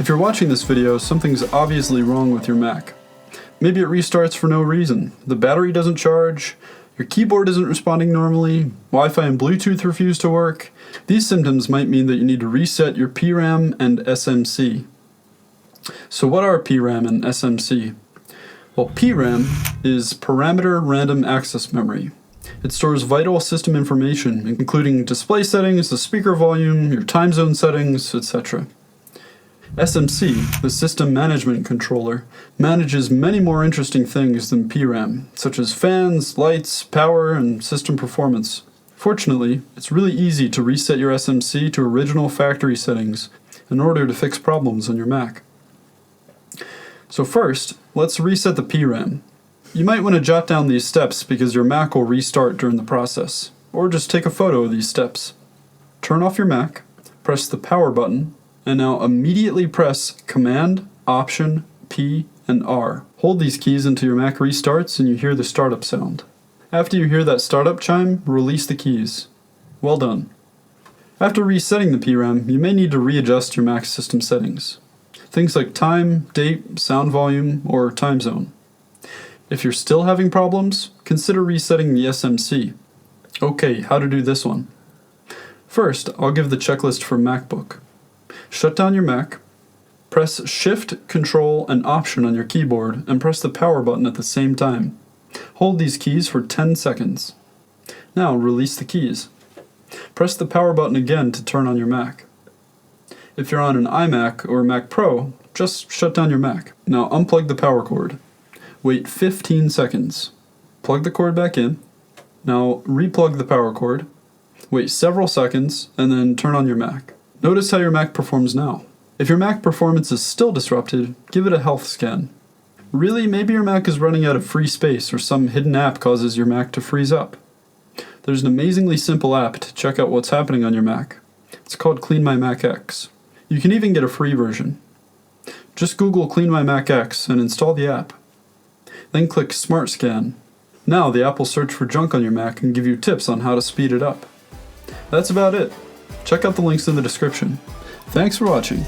If you're watching this video, something's obviously wrong with your Mac. Maybe it restarts for no reason. The battery doesn't charge, your keyboard isn't responding normally, Wi-Fi and Bluetooth refuse to work. These symptoms might mean that you need to reset your PRAM and SMC. So what are PRAM and SMC? Well, PRAM is Parameter Random Access Memory. It stores vital system information, including display settings, the speaker volume, your time zone settings, etc. SMC, the System Management Controller, manages many more interesting things than PRAM, such as fans, lights, power, and system performance. Fortunately, it's really easy to reset your SMC to original factory settings in order to fix problems on your Mac. So first, let's reset the PRAM. You might want to jot down these steps because your Mac will restart during the process, or just take a photo of these steps. Turn off your Mac, press the power button, and now immediately press Command+Option+P+R. Hold these keys until your Mac restarts and you hear the startup sound. After you hear that startup chime, release the keys. Well done. After resetting the PRAM, you may need to readjust your Mac's system settings. Things like time, date, sound volume, or time zone. If you're still having problems, consider resetting the SMC. Okay, how to do this one? First, I'll give the checklist for Macbook. Shut down your Mac, press Shift+Control+Option on your keyboard, and press the power button at the same time. Hold these keys for 10 seconds. Now release the keys. Press the power button again to turn on your Mac. If you're on an iMac or Mac Pro, just shut down your Mac. Now unplug the power cord. Wait 15 seconds. Plug the cord back in. Now replug the power cord. Wait several seconds, and then turn on your Mac. Notice how your Mac performs now. If your Mac performance is still disrupted, give it a health scan. Really, maybe your Mac is running out of free space or some hidden app causes your Mac to freeze up. There's an amazingly simple app to check out what's happening on your Mac. It's called Clean My Mac X. You can even get a free version. Just Google Clean My Mac X and install the app. Then click Smart Scan. Now the app will search for junk on your Mac and give you tips on how to speed it up. That's about it. Check out the links in the description. Thanks for watching.